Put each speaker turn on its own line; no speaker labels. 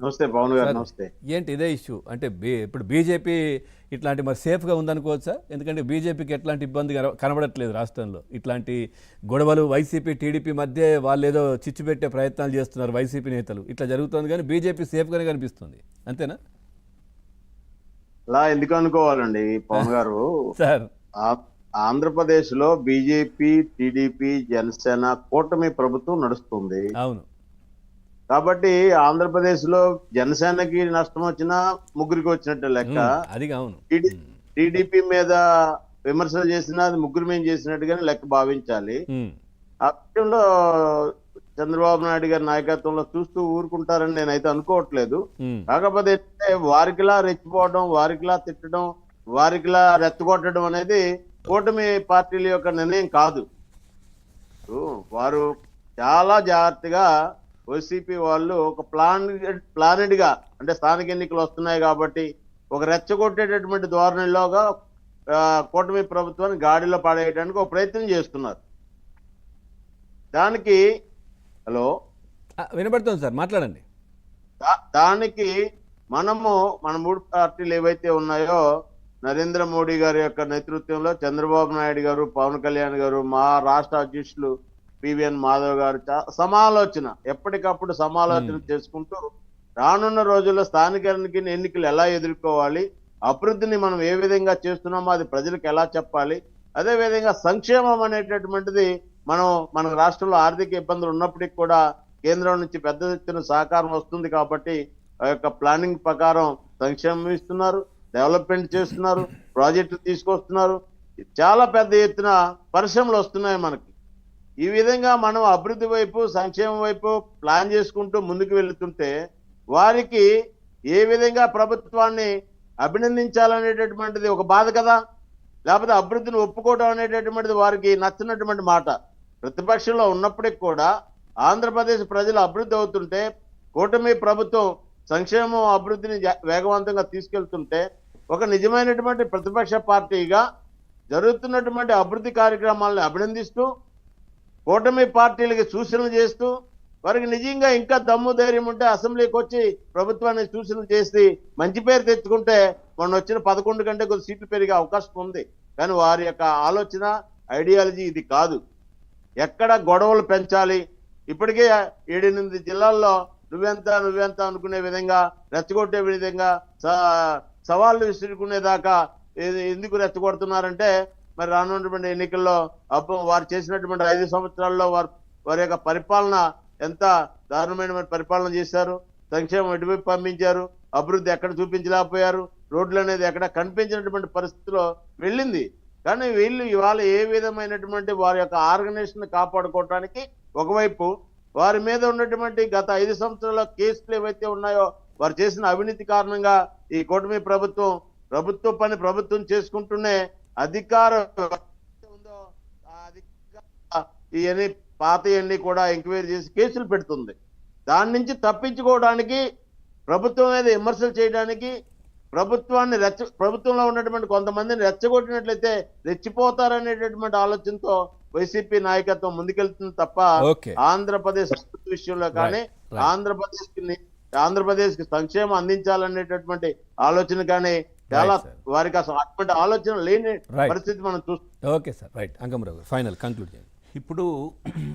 నమస్తే పవన్ గారు.
సార్
నమస్తే.
ఏంటి ఇదే ఇష్యూ అంటే ఇప్పుడు బీజేపీ ఇట్లాంటి మరి సేఫ్గా ఉందనుకోవచ్చా? ఎందుకంటే బీజేపీకి ఎట్లాంటి ఇబ్బంది కనబడట్లేదు రాష్ట్రంలో. ఇట్లాంటి గొడవలు వైసీపీ టీడీపీ మధ్య వాళ్ళు ఏదో చిచ్చు పెట్టే ప్రయత్నాలు చేస్తున్నారు వైసీపీ నేతలు. ఇట్లా జరుగుతుంది కానీ బీజేపీ సేఫ్గానే కనిపిస్తుంది, అంతేనా?
అలా ఎందుకు అనుకోవాలండి పవన్ గారు?
సార్
ఆ- ఆంధ్రప్రదేశ్ లో బీజేపీ, టీడీపీ, జనసేన కూటమి ప్రభుత్వం నడుస్తుంది.
అవును.
కాబట్టి ఆంధ్రప్రదేశ్ లో జనసేనకి నష్టం వచ్చినా ముగ్గురికి వచ్చినట్టు లెక్క.
అది అవును.
టీడీపీ మీద విమర్శలు చేసినా అది ముగ్గురు మేము చేసినట్టుగానే లెక్క భావించాలి.
ఉమ్,
ఆ విషయంలో చంద్రబాబు నాయుడు గారి నాయకత్వంలో చూస్తూ ఊరుకుంటారని నేనైతే అనుకోవట్లేదు.
ఉమ్,
కాకపోతే ఏంటంటే వారికిలా రెచ్చిపోవడం, వారికిలా తిట్టడం, వారికిలా రెచ్చగొట్టడం అనేది కూటమి పార్టీల యొక్క నిర్ణయం కాదు. వారు చాలా జాగ్రత్తగా వైసీపీ వాళ్ళు ఒక ప్లానెడ్ గా, అంటే స్థానిక ఎన్నికలు వస్తున్నాయి కాబట్టి ఒక రెచ్చగొట్టేటటువంటి ధోరణిలోగా కూటమి ప్రభుత్వాన్ని గాడిలో పడేయడానికి ఒక ప్రయత్నం చేస్తున్నారు. దానికి హలో
వినపడుతుంది సార్, మాట్లాడండి.
దానికి మన మూడు పార్టీలు ఏవైతే ఉన్నాయో, నరేంద్ర మోడీ గారి యొక్క నేతృత్వంలో చంద్రబాబు నాయుడు గారు, పవన్ కళ్యాణ్ గారు, మా రాష్ట్ర అధ్యక్షులు పివిఎన్ మాధవ్ గారు సమాలోచన, ఎప్పటికప్పుడు సమాలోచన చేసుకుంటూ రానున్న రోజుల్లో స్థానిక ఎన్నికలు ఎలా ఎదుర్కోవాలి, అభివృద్ధిని మనం ఏ విధంగా చేస్తున్నామో అది ప్రజలకు ఎలా చెప్పాలి, అదే విధంగా సంక్షేమం అనేటటువంటిది మన రాష్ట్రంలో ఆర్థిక ఇబ్బందులు ఉన్నప్పటికీ కూడా కేంద్రం నుంచి పెద్ద ఎత్తున సహకారం వస్తుంది కాబట్టి ఆ యొక్క ప్లానింగ్ ప్రకారం సంక్షేమం ఇస్తున్నారు, డెవలప్మెంట్ చేస్తున్నారు, ప్రాజెక్టులు తీసుకొస్తున్నారు, చాలా పెద్ద ఎత్తున పరిశ్రమలు వస్తున్నాయి మనకి. ఈ విధంగా మనం అభివృద్ధి వైపు, సంక్షేమం వైపు ప్లాన్ చేసుకుంటూ ముందుకు వెళుతుంటే వారికి ఏ విధంగా ప్రభుత్వాన్ని అభినందించాలనేటటువంటిది ఒక బాధ కదా. లేకపోతే అభివృద్ధిని ఒప్పుకోవడం అనేటటువంటిది వారికి నచ్చినటువంటి మాట. ప్రతిపక్షంలో ఉన్నప్పటికీ కూడా ఆంధ్రప్రదేశ్ ప్రజలు అభివృద్ధి అవుతుంటే, కూటమి ప్రభుత్వం సంక్షేమం అభివృద్ధిని వేగవంతంగా తీసుకెళ్తుంటే, ఒక నిజమైనటువంటి ప్రతిపక్ష పార్టీగా జరుగుతున్నటువంటి అభివృద్ధి కార్యక్రమాలను అభినందిస్తూ, కూటమి పార్టీలకి సూచనలు చేస్తూ, వారికి నిజంగా ఇంకా దమ్ము ధైర్యం ఉంటే అసెంబ్లీకి వచ్చి ప్రభుత్వాన్ని సూచనలు చేసి మంచి పేరు తెచ్చుకుంటే మొన్న వచ్చిన 11 కంటే కొద్ది సీట్లు పెరిగే అవకాశం ఉంది. కానీ వారి యొక్క ఆలోచన, ఐడియాలజీ ఇది కాదు. ఎక్కడ గొడవలు పెంచాలి, ఇప్పటికే 7-8 జిల్లాల్లో నువ్వెంత అనుకునే విధంగా, రెచ్చగొట్టే విధంగా, సవాళ్లు విసురుకునేదాకా ఎందుకు రెచ్చగొడుతున్నారంటే, మరి రానున్నటువంటి ఎన్నికల్లో వారు చేసినటువంటి 5 సంవత్సరాల్లో వారి యొక్క పరిపాలన ఎంత దారుణమైన పరిపాలన చేశారు, సంక్షేమం ఎటువైపు పంపించారు, అభివృద్ధి ఎక్కడ చూపించలేకపోయారు, రోడ్లు అనేది ఎక్కడ కనిపించినటువంటి పరిస్థితిలో వెళ్ళింది. కానీ వీళ్ళు ఇవాళ ఏ విధమైనటువంటి వారి యొక్క ఆర్గనైజేషన్ కాపాడుకోవడానికి ఒకవైపు, వారి మీద ఉన్నటువంటి గత 5 సంవత్సరాల కేసులు ఏవైతే ఉన్నాయో, వారు చేసిన అవినీతి కారణంగా ఈ కూటమి ప్రభుత్వ పని ప్రభుత్వం చేసుకుంటూనే అధికారం ఉందో ఆ అధికార ఇవన్నీ పాతయన్నీ కూడా ఎంక్వైరీ చేసి కేసులు పెడుతుంది. దాని నుంచి తప్పించుకోవడానికి, ప్రభుత్వం మీద విమర్శలు చేయడానికి, ప్రభుత్వంలో ఉన్నటువంటి కొంతమందిని రెచ్చగొట్టినట్లయితే రెచ్చిపోతారనేటటువంటి ఆలోచనతో వైసీపీ నాయకత్వం ముందుకెళ్తుంది తప్ప ఆంధ్రప్రదేశ్ విషయంలో కానీ ఆంధ్రప్రదేశ్ కి సంక్షేమం అందించాలనేటటువంటి ఆలోచన కానీ చాలా వారికి అసలు అటువంటి ఆలోచన లేని పరిస్థితి మనం చూస్తాం.
Okay sir, right. అంకమరావు గారు, ఫైనల్ కంక్లూడ్ చేయండి.
ఇప్పుడు